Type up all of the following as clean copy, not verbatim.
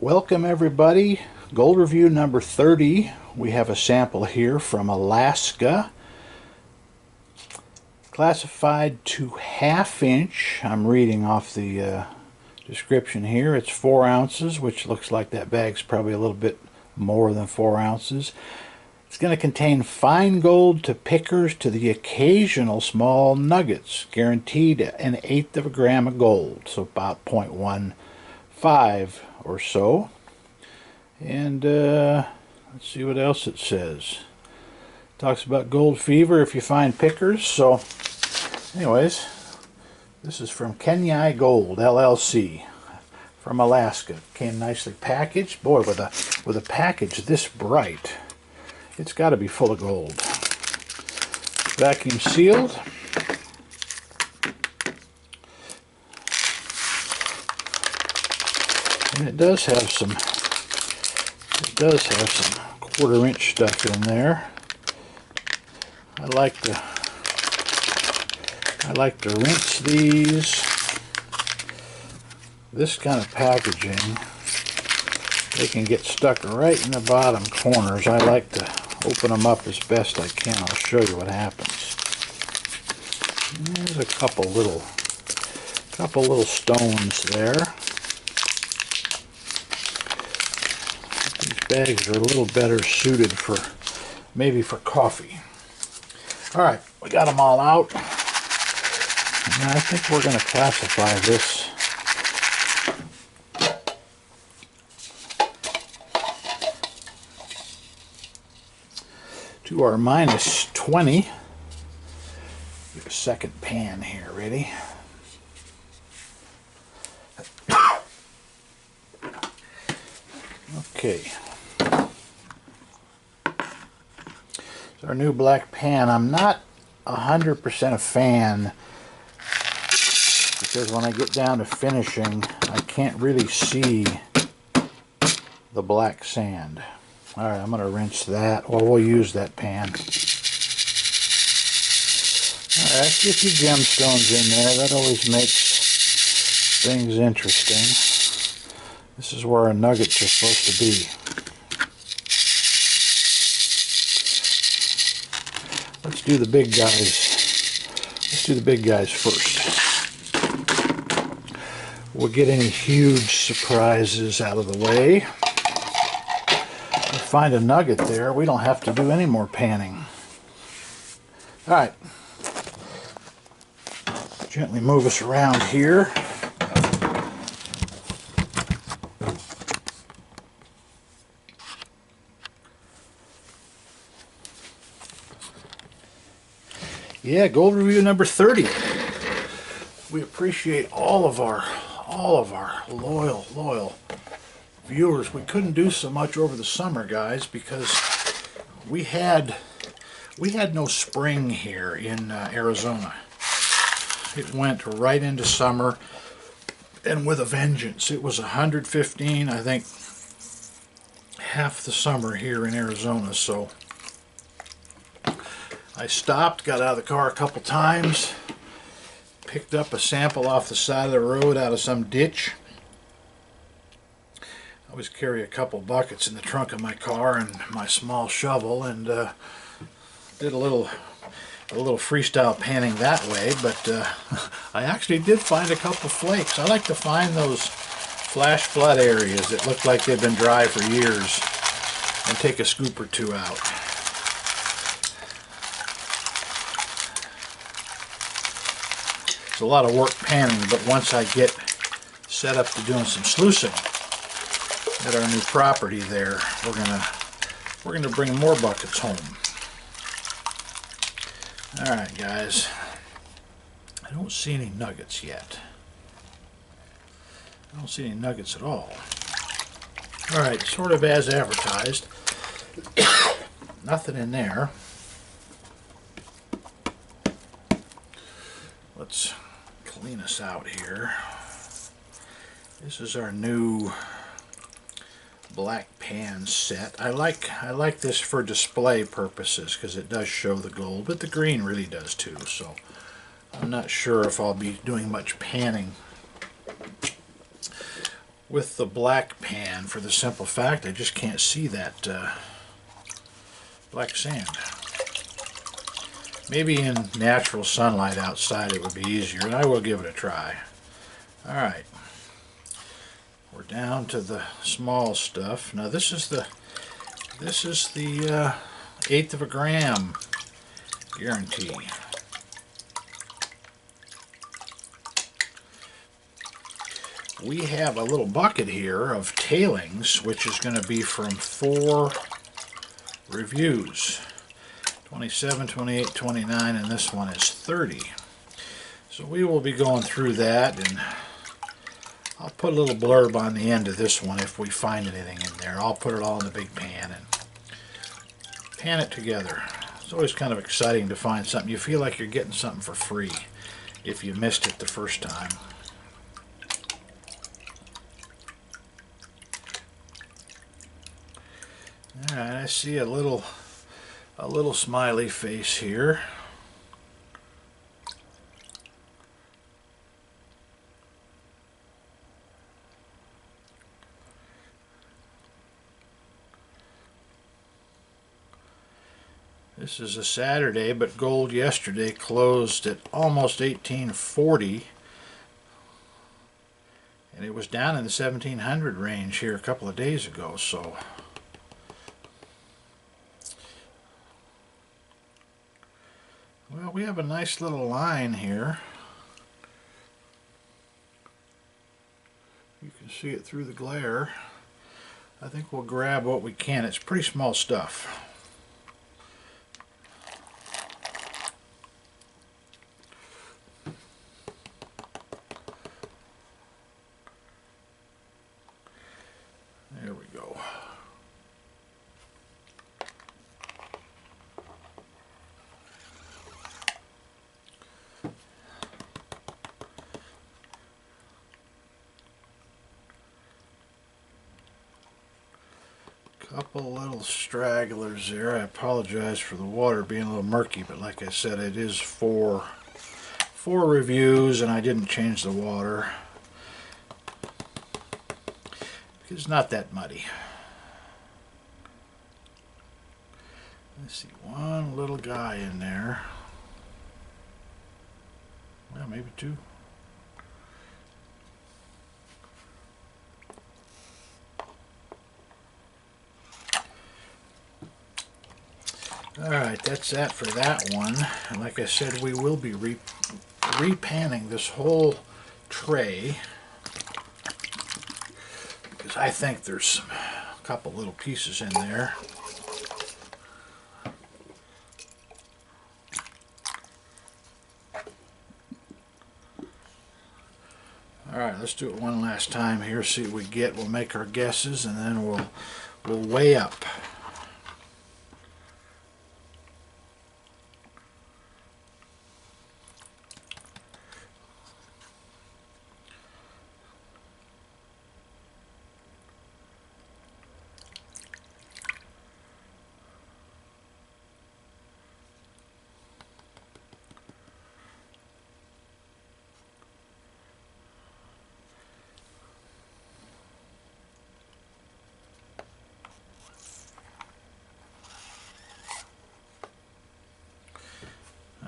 Welcome everybody. Gold review number 30. We have a sample here from Alaska. Classified to half-inch. I'm reading off the description here. It's 4 ounces, which looks like that bag's probably a little bit more than 4 ounces. It's going to contain fine gold to pickers to the occasional small nuggets. Guaranteed 1/8 of a gram of gold, so about 0.15 or so. And let's see what else it says. Talks about gold fever if you find pickers. So anyways, this is from Kenai Gold LLC from Alaska. Came nicely packaged. Boy, with a package this bright, it's got to be full of gold. Vacuum sealed. And it does have some 1/4-inch stuff in there. I like to rinse these. This kind of packaging, they can get stuck right in the bottom corners. I like to open them up as best I can. I'll show you what happens. There's a couple little stones there. These bags are a little better suited for maybe for coffee. All right, we got them all out. And I think we're going to classify this to our -20. Get a second pan here, ready? Okay. So our new black pan. I'm not 100% a fan because when I get down to finishing, I can't really see the black sand. Alright, I'm going to rinse that. Well, we'll use that pan. Alright, get your gemstones in there. That always makes things interesting. This is where our nuggets are supposed to be. Let's do the big guys. Let's do the big guys first. We'll get any huge surprises out of the way. Find a nugget there, we don't have to do any more panning. Alright, gently move us around here. Yeah, gold review number 30. We appreciate all of our loyal viewers. We couldn't do so much over the summer, guys, because we had no spring here in Arizona. It went right into summer, and with a vengeance. It was 115, I think, half the summer here in Arizona. So I stopped, got out of the car a couple times, picked up a sample off the side of the road out of some ditch. I always carry a couple buckets in the trunk of my car and my small shovel, and did a little freestyle panning that way. But I actually did find a couple flakes. I like to find those flash flood areas that look like they've been dry for years and take a scoop or two out. It's a lot of work panning, but once I get set up to doing some sluicing at our new property there, we're gonna bring more buckets home. Alright guys, I don't see any nuggets yet. I don't see any nuggets at all. Alright, sort of as advertised. Nothing in there. Let's clean us out here. This is our new black pan set. I like this for display purposes because it does show the gold, but the green really does too. So I'm not sure if I'll be doing much panning with the black pan for the simple fact I just can't see that black sand. Maybe in natural sunlight outside it would be easier, and I will give it a try. Alright, we're down to the small stuff. Now this is the 1/8 of a gram guarantee. We have a little bucket here of tailings, which is going to be from 4 reviews. 27, 28, 29, and this one is 30. So we will be going through that, and I'll put a little blurb on the end of this one if we find anything in there. I'll put it all in the big pan and pan it together. It's always kind of exciting to find something. You feel like you're getting something for free if you missed it the first time. Alright, I see a little smiley face here. This is a Saturday, but gold yesterday closed at almost 1840, and it was down in the 1700 range here a couple of days ago, so well, we have a nice little line here. You can see it through the glare. I think we'll grab what we can. It's pretty small stuff. There we go. Couple little stragglers there. I apologize for the water being a little murky, but like I said, it is 4 reviews, and I didn't change the water. It's not that muddy. Let's see, one little guy in there. Well, maybe 2. Alright, that's that for that one. And like I said, we will be repanning this whole tray, because I think there's a couple little pieces in there. Alright, let's do it one last time here, see what we get. We'll make our guesses, and then we'll weigh up.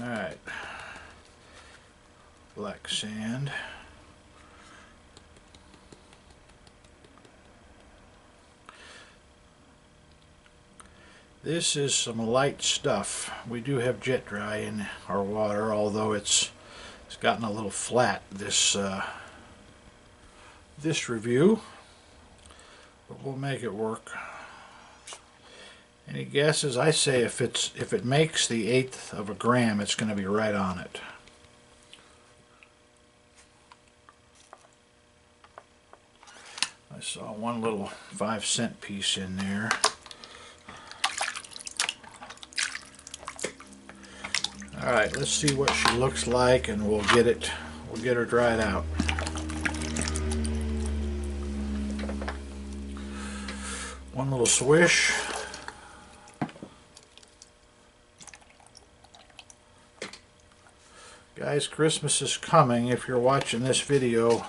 Alright, black sand. This is some light stuff. We do have jet dry in our water, although it's gotten a little flat this review, but we'll make it work. Any guesses? I say if it makes the 1/8 of a gram, it's going to be right on it. I saw one little 5-cent piece in there. Alright, let's see what she looks like, and we'll get her dried out. One little swish. Guys, Christmas is coming. If you're watching this video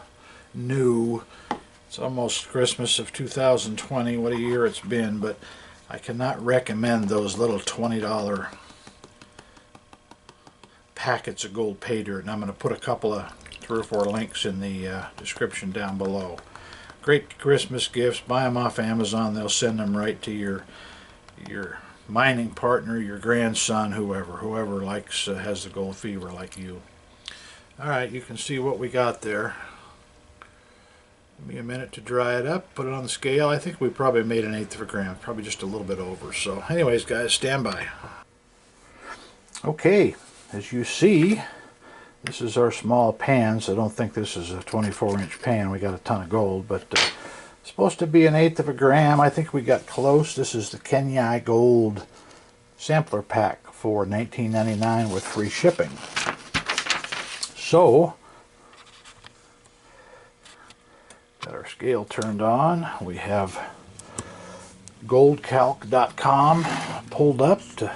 new, It's almost Christmas of 2020. What a year it's been, but I cannot recommend those little $20 packets of gold pay dirt, and I'm going to put a couple of 3 or 4 links in the description down below. Great Christmas gifts. Buy them off Amazon. They'll send them right to your mining partner, your grandson, whoever likes has the gold fever like you. All right, you can see what we got there. Give me a minute to dry it up, put it on the scale. I think we probably made 1/8 of a gram, probably just a little bit over. So anyways, guys, stand by. Okay, as you see, this is our small pans. I don't think this is a 24-inch pan. We got a ton of gold, but it's supposed to be 1/8 of a gram. I think we got close. This is the Kenai Gold Sampler Pack for $19.99 with free shipping. So, got our scale turned on. We have goldcalc.com pulled up to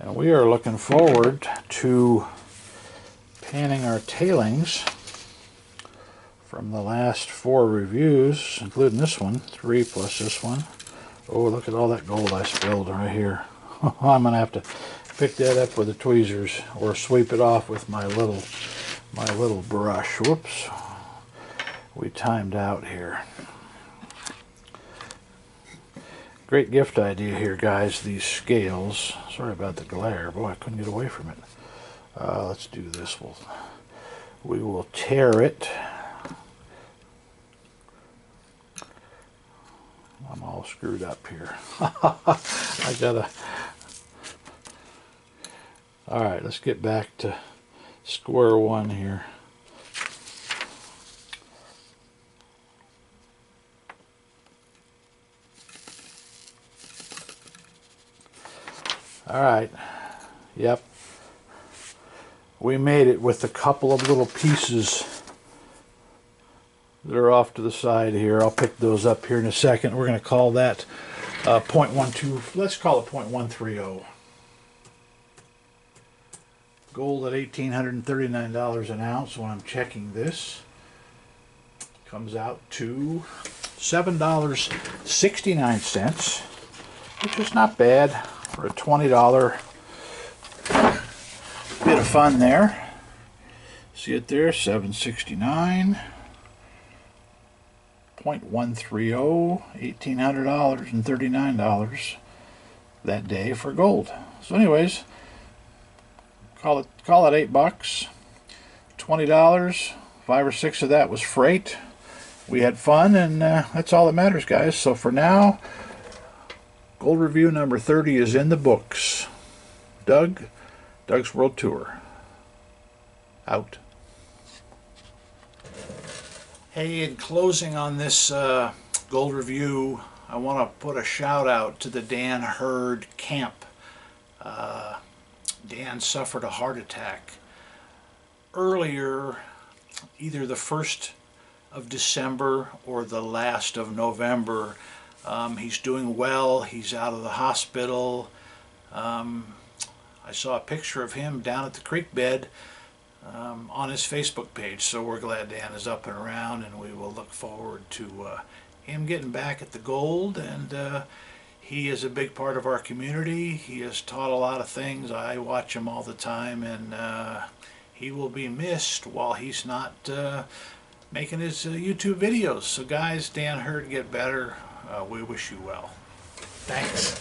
and we are looking forward to panning our tailings from the last 4 reviews, including this one, 3 plus this one. Oh, look at all that gold I spilled right here. I'm gonna have to pick that up with the tweezers or sweep it off with my little brush. Whoops, we timed out here. Great gift idea here, guys, these scales. Sorry about the glare. Boy, I couldn't get away from it. Let's do this. We will tear it. I'm all screwed up here. I gotta... Alright, let's get back to square one here. Alright, yep, we made it with a couple of little pieces that are off to the side here. I'll pick those up here in a second. We're going to call that 0.12, let's call it 0.130. Gold at $1,839 an ounce when I'm checking this. Comes out to $7.69, which is not bad for a $20 bit of fun there. See it there, $7.69. 0.130, $1,839 that day for gold. So anyways, call it $8, $20, 5 or 6 of that was freight. We had fun, and that's all that matters, guys. So for now, gold review number 30 is in the books. Doug's World Tour, out. Hey, in closing on this gold review, I want to put a shout out to the Dan Hurd camp. Dan suffered a heart attack earlier, either the 1st of December or the last of November. He's doing well. He's out of the hospital. I saw a picture of him down at the creek bed on his Facebook page, so we're glad Dan is up and around, and we will look forward to him getting back at the gold. And he is a big part of our community. He has taught a lot of things. I watch him all the time, and he will be missed while he's not making his YouTube videos. So guys, Dan Hurd, get better. We wish you well. Thanks.